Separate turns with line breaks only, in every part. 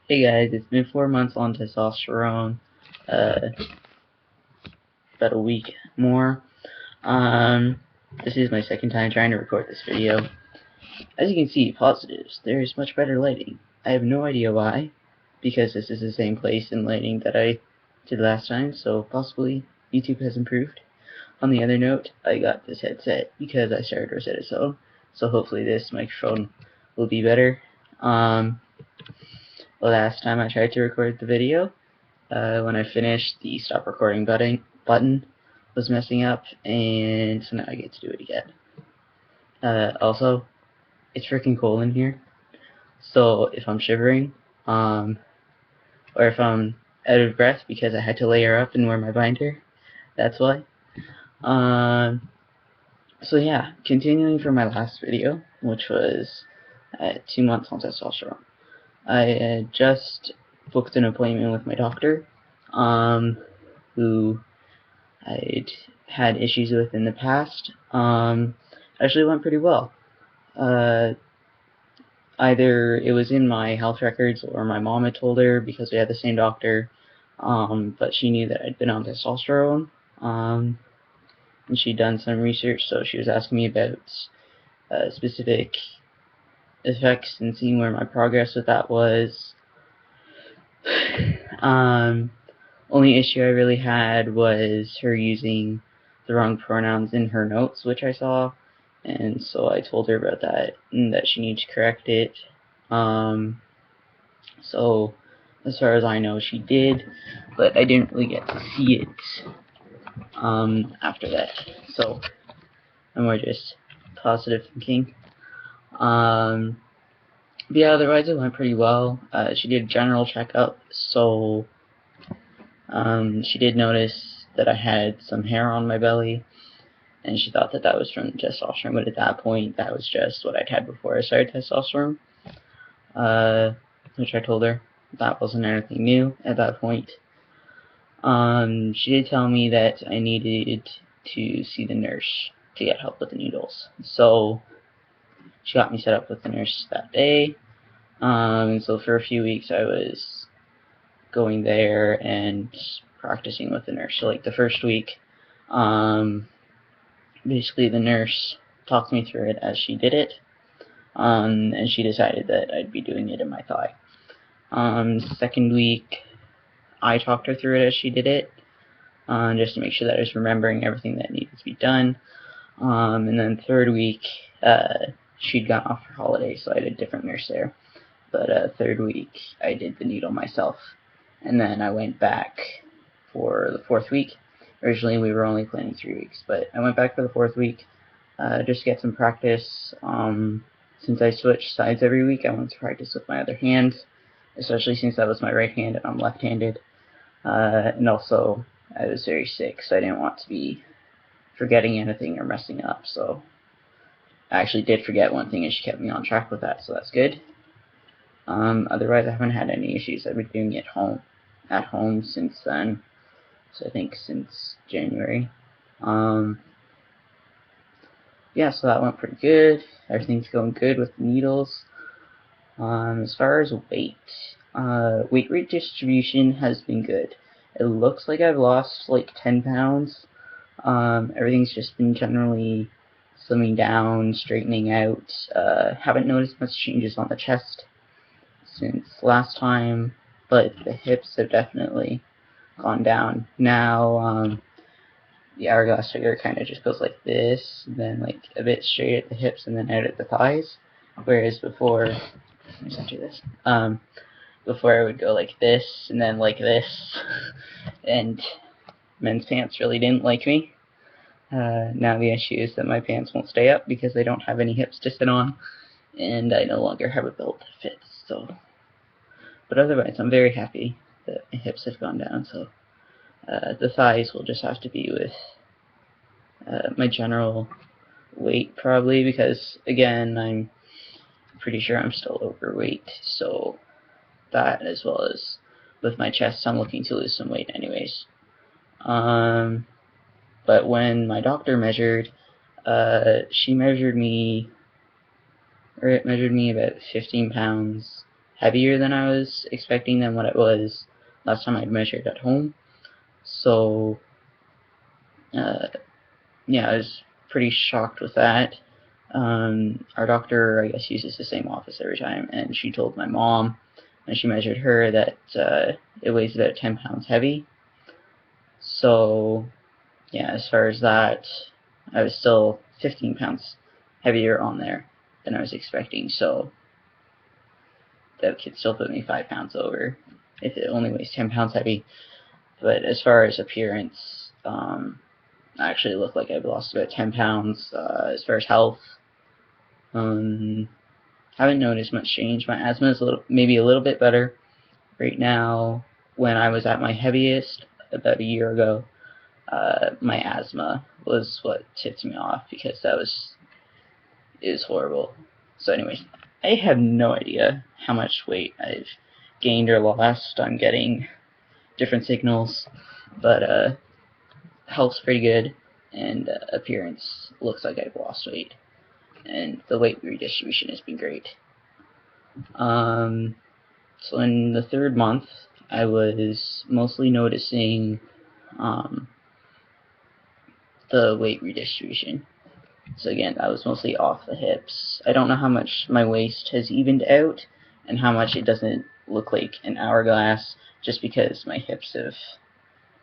Hey guys, it's been 4 months on testosterone, uh, about a week more. This is my second time trying to record this video. As you can see, positives, there's much better lighting. I have no idea why, because this is the same place and lighting that I did last time, so possibly YouTube has improved. On the other note, I got this headset because I started Rosetta Stone, so hopefully this microphone will be better. Last time I tried to record the video, when I finished, the stop recording button was messing up, and so now I get to do it again. Also, it's freaking cold in here, so if I'm shivering, or if I'm out of breath because I had to layer up and wear my binder, that's why. So yeah, continuing from my last video, which was 2 months on testosterone. I just booked an appointment with my doctor, who I'd had issues with in the past. Actually went pretty well. Either it was in my health records or my mom had told her because we had the same doctor, but she knew that I'd been on testosterone, and she'd done some research, so she was asking me about specific effects and seeing where my progress with that was. Only issue I really had was her using the wrong pronouns in her notes, which I saw, and so I told her about that and that she needed to correct it. So as far as I know, she did, but I didn't really get to see it after that. So I'm more just positive thinking. But yeah, otherwise it went pretty well. She did a general checkup, so she did notice that I had some hair on my belly, and she thought that that was from testosterone, but at that point, that was just what I'd had before I started testosterone, which I told her that wasn't anything new at that point. She did tell me that I needed to see the nurse to get help with the needles, so she got me set up with the nurse that day. So for a few weeks I was going there and practicing with the nurse. So like the first week, basically the nurse talked me through it as she did it, and she decided that I'd be doing it in my thigh. Second week, I talked her through it as she did it, just to make sure that I was remembering everything that needed to be done. And then third week, she'd gone off for holiday, so I had a different nurse there. But third week, I did the needle myself. And then I went back for the fourth week. Originally, we were only planning 3 weeks, but I went back for the fourth week just to get some practice. Since I switched sides every week, I wanted to practice with my other hand, especially since that was my right hand and I'm left-handed. And also, I was very sick, so I didn't want to be forgetting anything or messing up. So I actually did forget one thing, and she kept me on track with that, so that's good. Otherwise, I haven't had any issues. I've been doing it at home since then. So I think since January. Yeah, so that went pretty good. Everything's going good with the needles. As far as weight redistribution has been good. It looks like I've lost like 10 pounds. Everything's just been generally slimming down, straightening out. Haven't noticed much changes on the chest since last time, but the hips have definitely gone down. Now, the hourglass figure kind of just goes like this, and then like a bit straight at the hips and then out at the thighs, whereas before, let me do this, before I would go like this, and then like this, and men's pants really didn't like me. Now the issue is that my pants won't stay up because they don't have any hips to sit on, and I no longer have a belt that fits, so. But otherwise, I'm very happy that my hips have gone down, so the thighs will just have to be with my general weight, probably, because, again, I'm pretty sure I'm still overweight, so that, as well as with my chest, I'm looking to lose some weight anyways. But when my doctor measured, it measured me about 15 pounds heavier than I was expecting than what it was last time I'd measured at home. So, yeah, I was pretty shocked with that. Our doctor, I guess, uses the same office every time, and she told my mom, when she measured her, that it weighs about 10 pounds heavy. So, yeah, as far as that, I was still 15 pounds heavier on there than I was expecting, so that could still put me 5 pounds over if it only weighs 10 pounds heavy. But as far as appearance, I actually look like I've lost about 10 pounds. As far as health, haven't noticed much change. My asthma is maybe a little bit better right now. When I was at my heaviest about a year ago, my asthma was what tipped me off, because it was horrible. So anyways, I have no idea how much weight I've gained or lost. I'm getting different signals, but health's pretty good, and appearance looks like I've lost weight, and the weight redistribution has been great. So in the third month, I was mostly noticing the weight redistribution. So again, that was mostly off the hips. I don't know how much my waist has evened out and how much it doesn't look like an hourglass, just because my hips have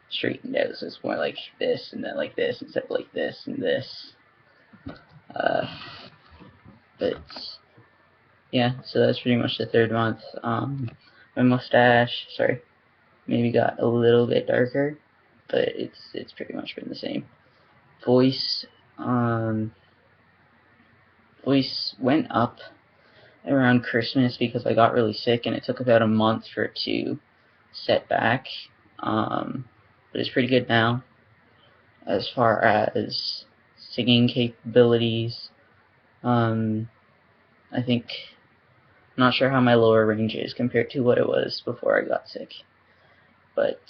straightened out. So it's more like this and then like this instead of like this and this. But yeah, so that's pretty much the third month. My mustache, maybe got a little bit darker, but it's pretty much been the same. Voice, voice went up around Christmas because I got really sick, and it took about a month for it to set back. But it's pretty good now. As far as singing capabilities, I think, I'm not sure how my lower range is compared to what it was before I got sick, but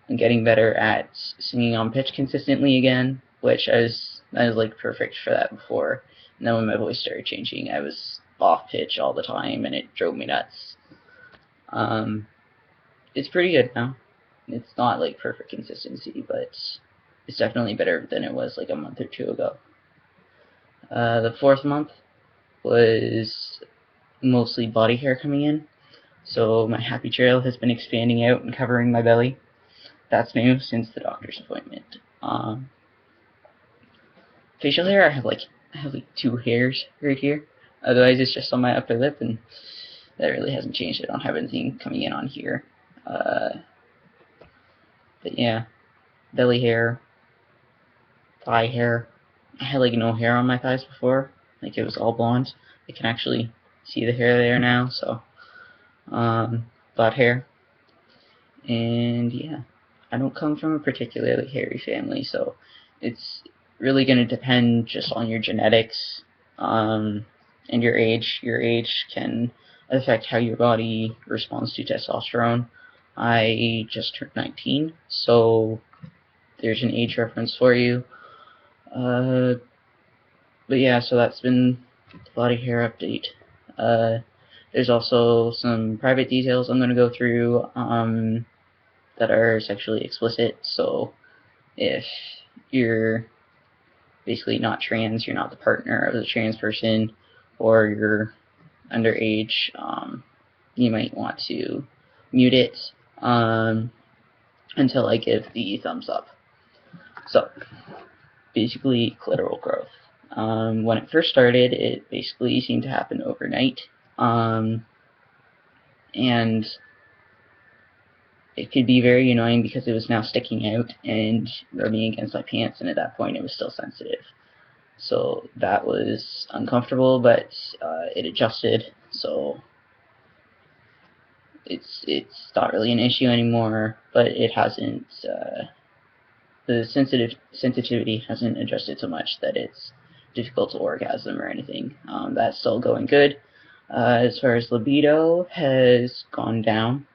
I'm getting better at singing on pitch consistently again, which I was like perfect for that before. And then when my voice started changing, I was off pitch all the time, and it drove me nuts. It's pretty good now. It's not like perfect consistency, but it's definitely better than it was like a month or two ago. The fourth month was mostly body hair coming in, so my happy trail has been expanding out and covering my belly. That's new since the doctor's appointment. Facial hair, I have like 2 hairs right here. Otherwise, it's just on my upper lip, and that really hasn't changed. I don't have anything coming in on here. But yeah, belly hair, thigh hair. I had like no hair on my thighs before. Like it was all blonde. I can actually see the hair there now. So, butt hair. And yeah, I don't come from a particularly hairy family, so it's really going to depend just on your genetics, and your age. Your age can affect how your body responds to testosterone. I just turned 19, so there's an age reference for you. But yeah, so that's been the body hair update. There's also some private details I'm going to go through that are sexually explicit, so if you're basically not trans, you're not the partner of the trans person, or you're underage, you might want to mute it until I give the thumbs up. So, basically, clitoral growth. When it first started, it basically seemed to happen overnight, and it could be very annoying because it was now sticking out and rubbing against my pants, and at that point it was still sensitive. So that was uncomfortable, but it adjusted, so it's not really an issue anymore, but it hasn't, the sensitivity hasn't adjusted so much that it's difficult to orgasm or anything. That's still going good. As far as libido has gone down,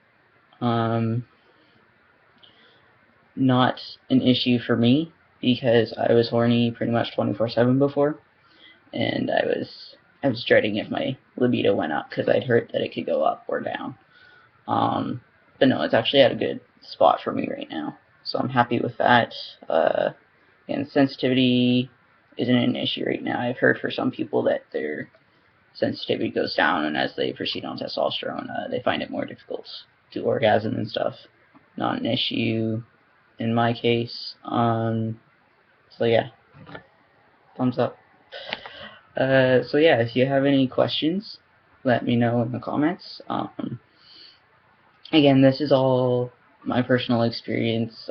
not an issue for me because I was horny pretty much 24/7 before, and I was I was dreading if my libido went up because I'd heard that it could go up or down. But no, it's actually at a good spot for me right now, so I'm happy with that. And sensitivity isn't an issue right now. I've heard for some people that their sensitivity goes down, and as they proceed on testosterone, they find it more difficult to orgasm and stuff. Not an issue in my case. So yeah, thumbs up. So yeah, if you have any questions, let me know in the comments. Again, this is all my personal experience.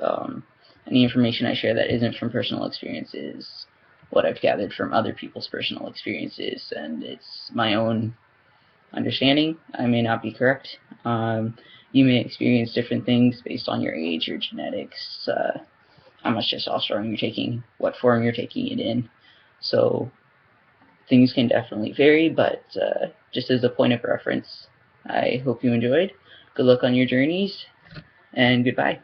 Any information I share that isn't from personal experience is what I've gathered from other people's personal experiences, and it's my own understanding. I may not be correct. You may experience different things based on your age, your genetics, how much testosterone you're taking, what form you're taking it in. So things can definitely vary, but just as a point of reference, I hope you enjoyed. Good luck on your journeys, and goodbye.